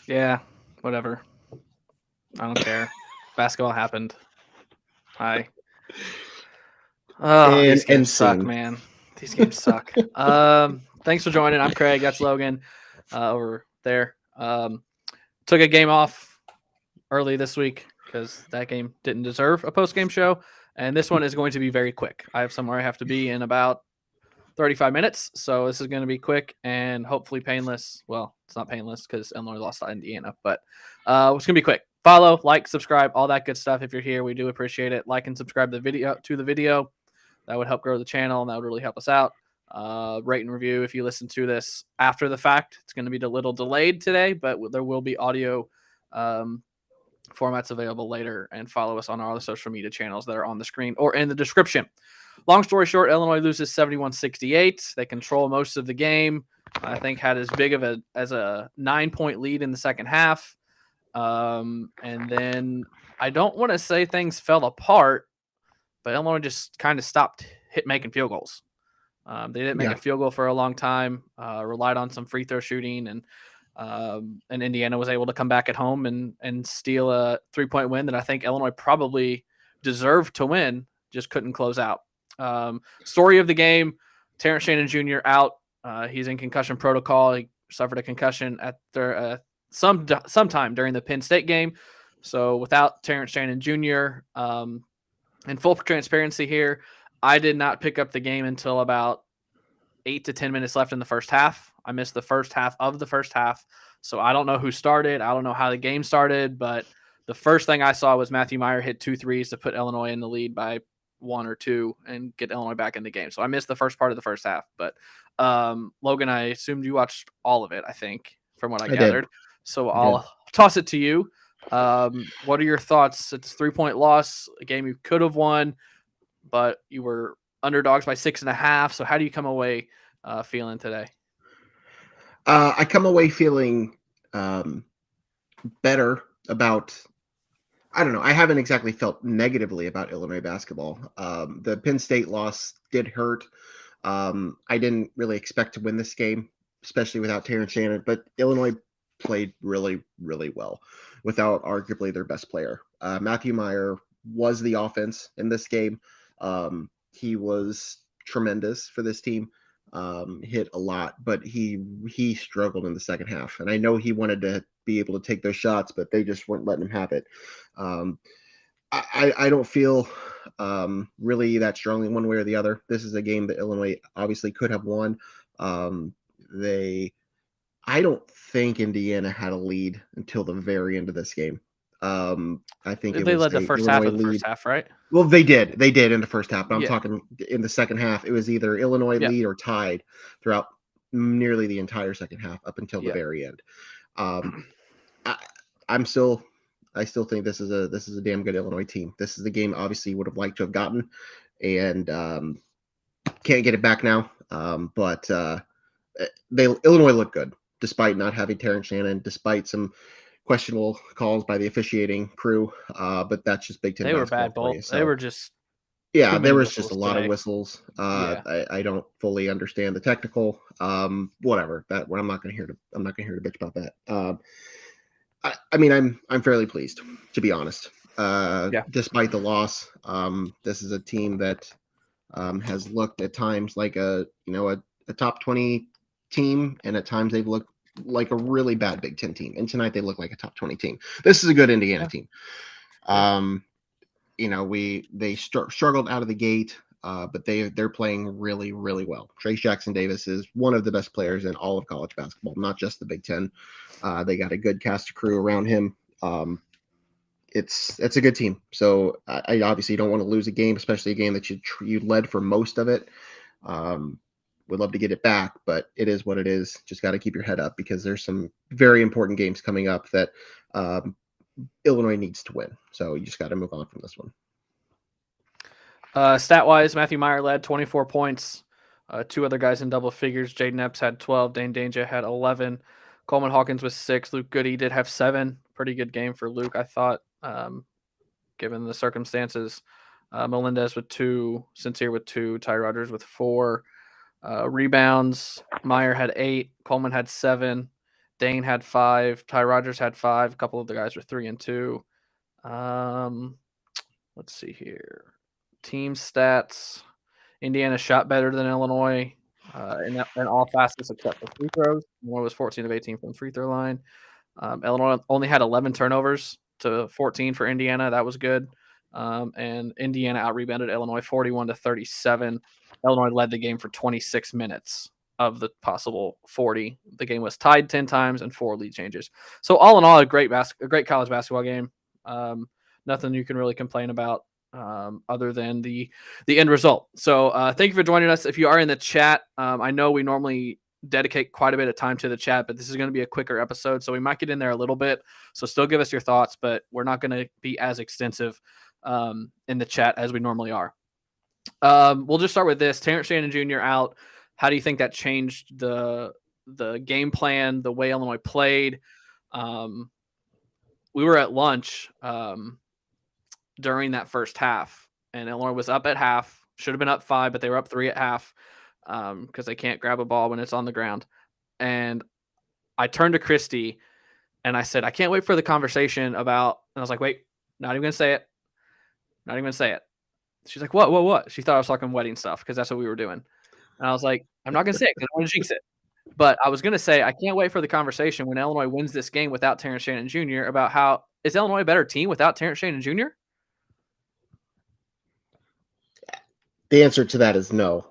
Yeah, whatever. I don't care. Basketball happened. Hi. Oh, these games suck, Scene. man. These games suck. Thanks for joining. I'm Craig. That's Logan over there. Took a game off early this week because that game didn't deserve a post-game show. And this one is going to be very quick. I have somewhere I have to be in about 35 minutes. So this is going to be quick and hopefully painless. Well, it's not painless because Illinois lost to Indiana, but it's going to be quick. Follow, like, subscribe, all that good stuff. If you're here, we do appreciate it. Like and subscribe to the video. That would help grow the channel and that would really help us out. Rate and review if you listen to this after the fact. It's going to be a little delayed today, but there will be audio formats available later. And follow us on our other social media channels that are on the screen or in the description. Long story short, Illinois loses 71-68. They control most of the game. I think had as big of a 9-point lead in the second half. And then I don't want to say things fell apart, but Illinois just kind of stopped making field goals. They didn't make a field goal for a long time, relied on some free throw shooting, and Indiana was able to come back at home and steal a 3-point win that I think Illinois probably deserved to win, just couldn't close out. Story of the game, Terrence Shannon Jr. out. He's in concussion protocol. He suffered a concussion at sometime during the Penn State game. So without Terrence Shannon Jr., in full transparency here, I did not pick up the game until about 8 to 10 minutes left in the first half. I missed the first half of the first half. So I don't know who started. I don't know how the game started, but the first thing I saw was Matthew Meyer hit 2 threes to put Illinois in the lead by 1 or 2 and get Illinois back in the game. So I missed the first part of the first half. But Logan, I assumed you watched all of it, I think, from what I gathered. Did. So I'll toss it to you. What are your thoughts? It's a 3-point loss, a game you could have won, but you were underdogs by 6.5. So how do you come away feeling today? I come away feeling better about. I don't know. I haven't exactly felt negatively about Illinois basketball. The Penn State loss did hurt. I didn't really expect to win this game, especially without Terrence Shannon, but Illinois played really, really well without arguably their best player. Matthew Meyer was the offense in this game. He was tremendous for this team. Hit a lot, but he struggled in the second half. And I know he wanted to be able to take those shots, but they just weren't letting him have it. I don't feel really that strongly one way or the other. This is a game that Illinois obviously could have won. I don't think Indiana had a lead until the very end of this game. I think they led the first half of the first half, right? Well, they did in the first half, but I'm talking in the second half. It was either Illinois lead or tied throughout nearly the entire second half up until the very end. I still think this is a damn good Illinois team. This is the game obviously would have liked to have gotten, and can't get it back now. But Illinois looked good despite not having Terrence Shannon, despite some questionable calls by the officiating crew. But that's just Big Ten. They were bad both. So. They were just there was just a lot of whistles. I don't fully understand the technical. Whatever that. I'm not going to hear to bitch about that. I mean, I'm fairly pleased, to be honest. Despite the loss, this is a team that has looked at times like a top 20 team, and at times they've looked like a really bad Big Ten team. And tonight they look like a top 20 team. This is a good Indiana team. They struggled out of the gate, but they're playing really, really well. Trace Jackson Davis is one of the best players in all of college basketball, not just the Big Ten. They got a good cast of crew around him. It's a good team. So I obviously don't want to lose a game, especially a game that you led for most of it. Would love to get it back, but it is what it is. Just got to keep your head up because there's some very important games coming up that Illinois needs to win. So you just got to move on from this one. Stat-wise, Matthew Meyer led 24 points. 2 other guys in double figures. Jaden Epps had 12. Dain Dainja had 11. Coleman Hawkins with 6. Luke Goody did have 7. Pretty good game for Luke, I thought, given the circumstances. Melendez with 2. Sincere with 2. Ty Rogers with 4. Rebounds, Meyer had 8. Coleman had 7. Dain had 5. Ty Rogers had 5. A couple of the guys were 3 and 2. Let's see here. Team stats. Indiana shot better than Illinois in all facets except for free throws. Illinois was 14 of 18 from the free throw line. Illinois only had 11 turnovers to 14 for Indiana. That was good. And Indiana out-rebounded Illinois 41-37. Illinois led the game for 26 minutes of the possible 40. The game was tied 10 times and 4 lead changes. So all in all, a great college basketball game. Nothing you can really complain about other than the end result. So thank you for joining us. If you are in the chat, I know we normally dedicate quite a bit of time to the chat, but this is going to be a quicker episode, so we might get in there a little bit. So still give us your thoughts, but we're not going to be as extensive in the chat as we normally are. We'll just start with this. Terrence Shannon Jr. out. How do you think that changed the game plan, the way Illinois played? We were at lunch during that first half, and Illinois was up at half. Should have been up 5, but they were up 3 at half because they can't grab a ball when it's on the ground. And I turned to Christy and I said, I can't wait for the conversation about, and I was like, wait, not even going to say it. Not even going to say it. She's like, what? She thought I was talking wedding stuff because that's what we were doing. And I was like, I'm not going to say it because I want to jinx it. But I was going to say, I can't wait for the conversation when Illinois wins this game without Terrence Shannon Jr. about how is Illinois a better team without Terrence Shannon Jr.? The answer to that is no.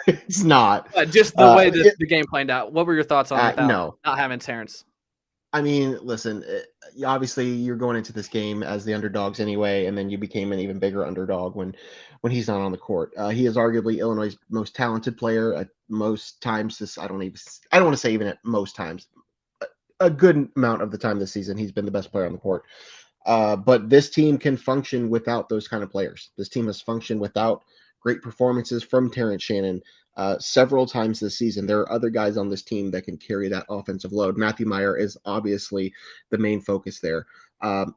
It's not. Just the way the game played out. What were your thoughts on not having Terrence? I mean, listen, obviously you're going into this game as the underdogs anyway, and then you became an even bigger underdog when he's not on the court. He is arguably Illinois' most talented player at most times. I don't want to say even at most times. A good amount of the time this season, he's been the best player on the court. But this team can function without those kind of players. This team has functioned without great performances from Terrence Shannon several times this season. There are other guys on this team that can carry that offensive load. Matthew Meyer is obviously the main focus there.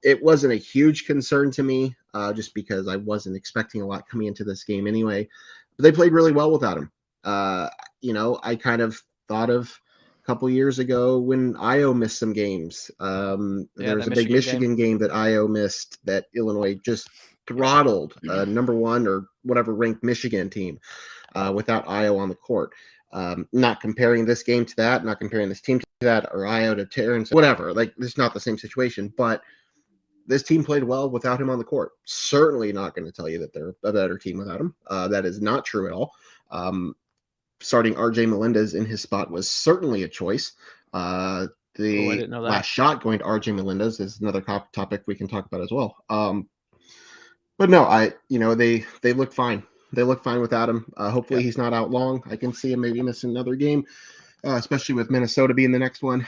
It wasn't a huge concern to me just because I wasn't expecting a lot coming into this game anyway. But they played really well without him. I kind of thought of a couple years ago when Io missed some games. There was a big Michigan game that Io missed that Illinois just throttled number 1 or whatever ranked Michigan team without Io on the court. Not comparing this game to that, not comparing this team to that, or Io to Terrence, whatever. Like, it's not the same situation, but this team played well without him on the court. Certainly not going to tell you that they're a better team without him. That is not true at all. Starting RJ Melendez in his spot was certainly a choice. The last shot going to RJ Melendez is another topic we can talk about as well. But no, they look fine. They look fine without him. Hopefully he's not out long. I can see him maybe missing another game, especially with Minnesota being the next one.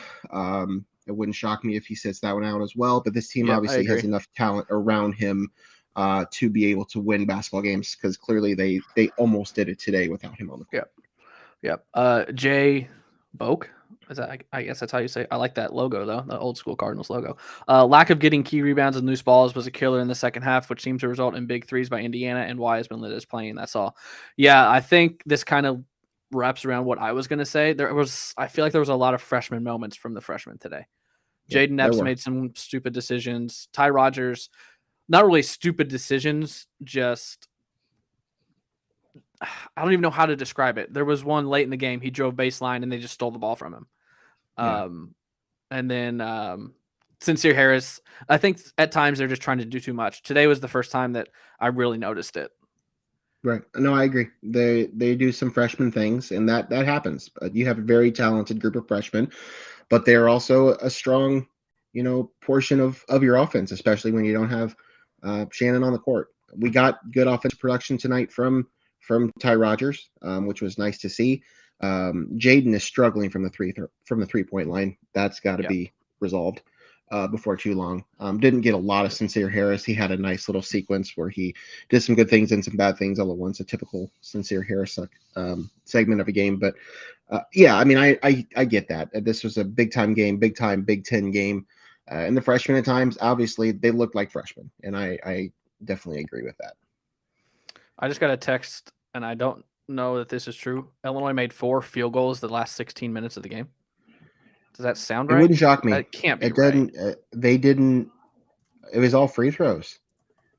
It wouldn't shock me if he sits that one out as well. But this team obviously has enough talent around him to be able to win basketball games because clearly they almost did it today without him on the court. Yep. Jay Boak. Is that, I guess that's how you say it. I like that logo, though, the old school Cardinals logo. Lack of getting key rebounds and loose balls was a killer in the second half, which seemed to result in big threes by Indiana, and why has been lit as playing. That's all. Yeah, I think this kind of wraps around what I was going to say. I feel like there was a lot of freshman moments from the freshmen today. Jaden Epps made some stupid decisions. Ty Rogers, not really stupid decisions, just I don't even know how to describe it. There was one late in the game. He drove baseline and they just stole the ball from him. And then Sincere Harris, I think at times they're just trying to do too much. Today was the first time that I really noticed it. Right. No, I agree. They do some freshman things, and that happens. You have a very talented group of freshmen, but they're also a strong, portion of your offense, especially when you don't have Shannon on the court. We got good offensive production tonight from Ty Rogers, which was nice to see. Jaden is struggling from the 3-point line. That's got to be resolved before too long. Didn't get a lot of Sincere Harris. He had a nice little sequence where he did some good things and some bad things all at once. A typical Sincere Harris segment of a game. But I mean, I get that. This was a big time game, big time Big Ten game. And the freshmen at times, obviously, they looked like freshmen, and I definitely agree with that. I just got a text, and I don't know that this is true. Illinois made 4 field goals the last 16 minutes of the game. Does that sound It right? wouldn't shock me. That can't be It right. doesn't. They didn't. It was all free throws.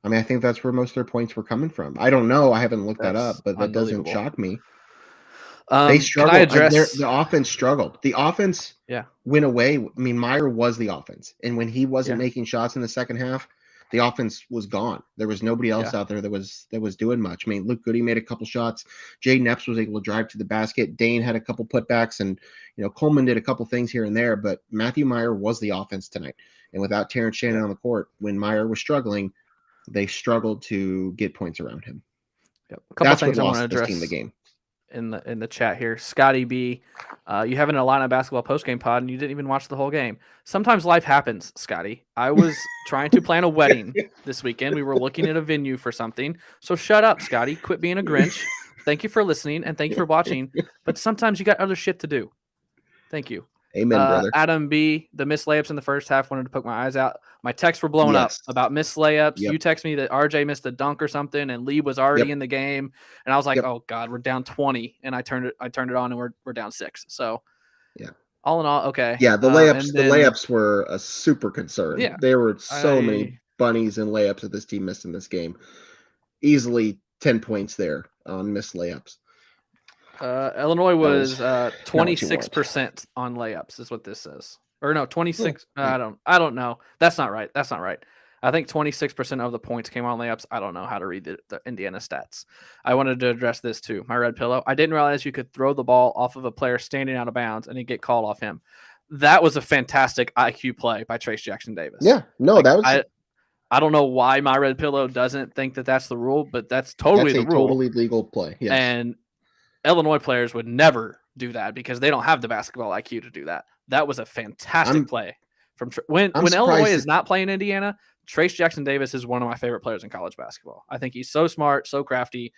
I mean, I think that's where most of their points were coming from. I don't know. I haven't looked that That's up, but that doesn't unbelievable. shock me. They Can I struggled. address? The offense struggled. The offense Yeah, went away. I mean, Meyer was the offense, and when he wasn't yeah, making shots in the second half, the offense was gone. There was nobody else yeah. out there that was doing much. I mean, Luke Goody made a couple shots. Jaden Epps was able to drive to the basket. Dain had a couple putbacks, and Coleman did a couple things here and there. But Matthew Meyer was the offense tonight, and without Terrence Shannon on the court, when Meyer was struggling, they struggled to get points around him. Yep. A couple That's what things I want to lost this address team the game. in the chat here. Scotty B, you have an Illini basketball postgame pod and you didn't even watch the whole game. Sometimes life happens, Scotty. I was trying to plan a wedding this weekend. We were looking at a venue for something. So shut up, Scotty. Quit being a Grinch. Thank you for listening and thank you for watching. But sometimes you got other shit to do. Thank you. Amen, brother. Adam B, the missed layups in the first half, wanted to poke my eyes out. My texts were blowing up about missed layups. Yep. You text me that RJ missed a dunk or something, and Lee was already in the game, and I was like, "Oh God, we're down 20." And I turned it on, and we're down 6. So, all in all, okay. Yeah, the layups were a super concern. Yeah, there were so many bunnies and layups that this team missed in this game. Easily 10 points there on missed layups. Illinois was 26% on layups, is what this says. Or no, 26. I don't know. That's not right. I think 26% of the points came on layups. I don't know how to read the Indiana stats. I wanted to address this too. My red pillow. I didn't realize you could throw the ball off of a player standing out of bounds and he'd get called off him. That was a fantastic IQ play by Trace Jackson Davis. Yeah, no, that was. I don't know why my red pillow doesn't think that that's the rule, but that's totally the rule. Totally legal play. Yes. And Illinois players would never do that because they don't have the basketball IQ to do that. That was a fantastic play from when Illinois is not playing Indiana. Trace Jackson Davis is one of my favorite players in college basketball. I think he's so smart, so crafty,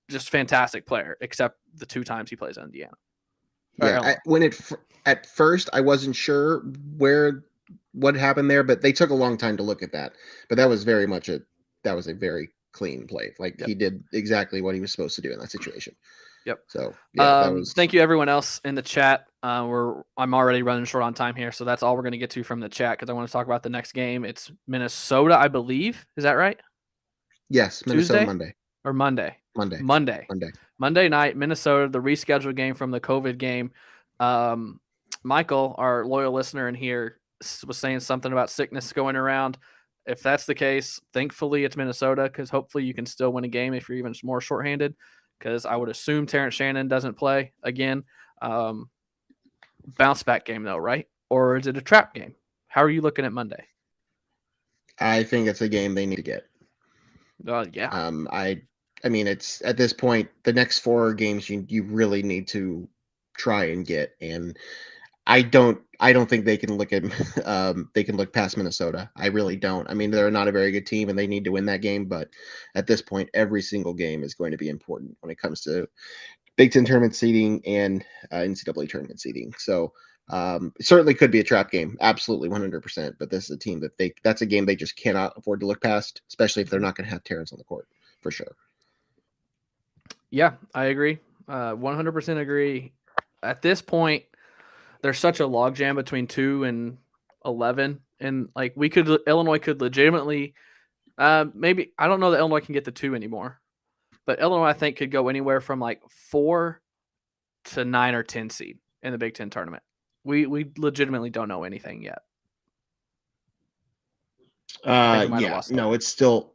just fantastic player. Except the 2 times he plays in Indiana. Yeah, at first I wasn't sure what happened there, but they took a long time to look at that. But that was very very clean play. Like he did exactly what he was supposed to do in that situation. Yep. So yeah, thank you everyone else in the chat. I'm already running short on time here, so that's all we're going to get to from the chat because I want to talk about the next game. It's Minnesota, I believe. Is that right? Yes, Minnesota. Tuesday or Monday? Monday night, Minnesota, the rescheduled game from the COVID game. Michael, our loyal listener in here, was saying something about sickness going around. If that's the case, thankfully it's Minnesota because hopefully you can still win a game if you're even more shorthanded. Because I would assume Terrence Shannon doesn't play again. Bounce back game though, right? Or is it a trap game? How are you looking at Monday? I think it's a game they need to get. Yeah. I mean, it's at this point the next 4 games you really need to try and get, and I don't think they can look past Minnesota. I really don't. I mean, they're not a very good team and they need to win that game, but at this point every single game is going to be important when it comes to Big Ten tournament seeding and NCAA tournament seeding. So it certainly could be a trap game, absolutely 100%, but this is a team that's a game they just cannot afford to look past, especially if they're not going to have Terrence on the court for sure. Yeah, I agree. 100% agree. At this point, there's such a logjam between 2 and 11, and like Illinois could legitimately, maybe I don't know that Illinois can get to 2 anymore, but Illinois I think could go anywhere from like 4 to 9 or 10 seed in the Big Ten tournament. We legitimately don't know anything yet. Yeah, no, it's still.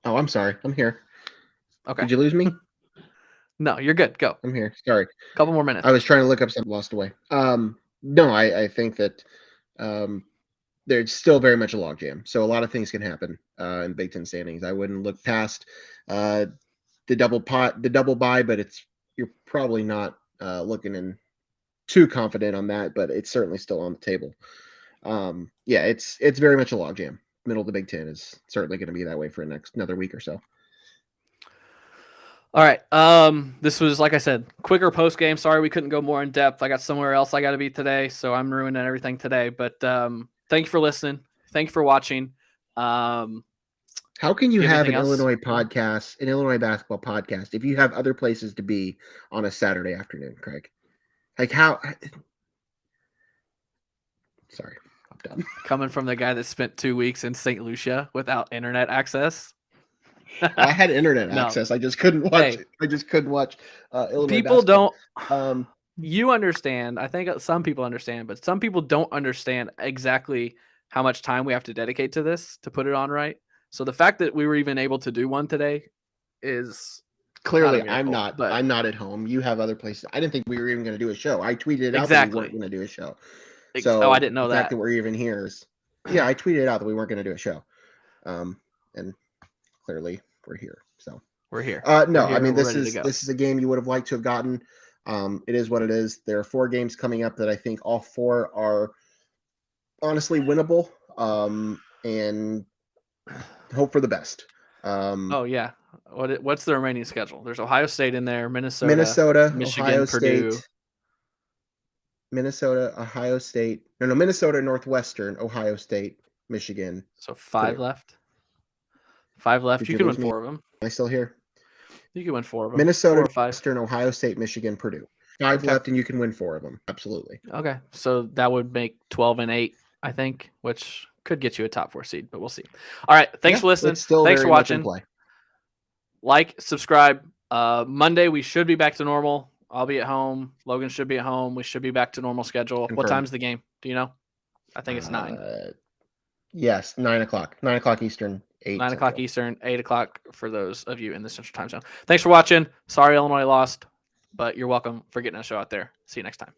Oh, I'm sorry, I'm here. Okay. Did you lose me? No, you're good. Go. I'm here. Sorry. A couple more minutes. I was trying to look up something lost away. No, I think that there's still very much a logjam. So a lot of things can happen in Big Ten standings. I wouldn't look past the double bye, but you're probably not looking in too confident on that, but it's certainly still on the table. Yeah, it's very much a logjam. Middle of the Big Ten is certainly going to be that way for another week or so. All right. This was, like I said, quicker post game. Sorry we couldn't go more in depth. I got somewhere else I got to be today, so I'm ruining everything today. But thank you for listening. Thank you for watching. How can you have an Illinois podcast, an Illinois basketball podcast, if you have other places to be on a Saturday afternoon, Craig? Like how? Sorry, I'm done. Coming from the guy that spent 2 weeks in St. Lucia without internet access. I had internet No. access. I just couldn't watch. Hey. I just couldn't watch Illinois People basketball. don't. You understand. I think some people understand, but some people don't understand exactly how much time we have to dedicate to this to put it on right. So the fact that we were even able to do one today is Clearly, not a I'm miracle, not. but I'm not at home. You have other places. I didn't think we were even going to do a show. I tweeted out that we exactly. weren't going to do a show. Oh, So I didn't know the fact that. that we're even here is, yeah, I tweeted out that we weren't going to do a show, and clearly we're here. So We're here. no, We're here. I mean We're this ready to go. is a game you would have liked to have gotten. It is what it is. There are 4 games coming up that I think all 4 are honestly winnable, and hope for the best. Oh yeah. What's the remaining schedule? There's Ohio State in there, Minnesota, Michigan, Ohio Purdue. State, Minnesota, Ohio State. No, Minnesota, Northwestern, Ohio State, Michigan. So 5 Purdue. left. 5 left. Did You you can win lose me? 4 of them. Am I still here? You can win 4 of them. Minnesota, 4 or 5. Northwestern, Ohio State, Michigan, Purdue. 5 Okay. left, and you can win 4 of them. Absolutely. Okay. So that would make 12 and 8, I think, which could get you a top 4 seed, but we'll see. All right. Thanks for listening. It's still Thanks for very much in watching. play. Like, subscribe. Monday we should be back to normal. I'll be at home. Logan should be at home. We should be back to normal schedule. What Confirmed. time's the game? Do you know? I think it's 9. Yes, 9 o'clock. 9 o'clock Eastern. 8 9 Central. o'clock Eastern, 8 o'clock for those of you in the Central Time Zone. Thanks for watching. Sorry Illinois lost, but you're welcome for getting a show out there. See you next time.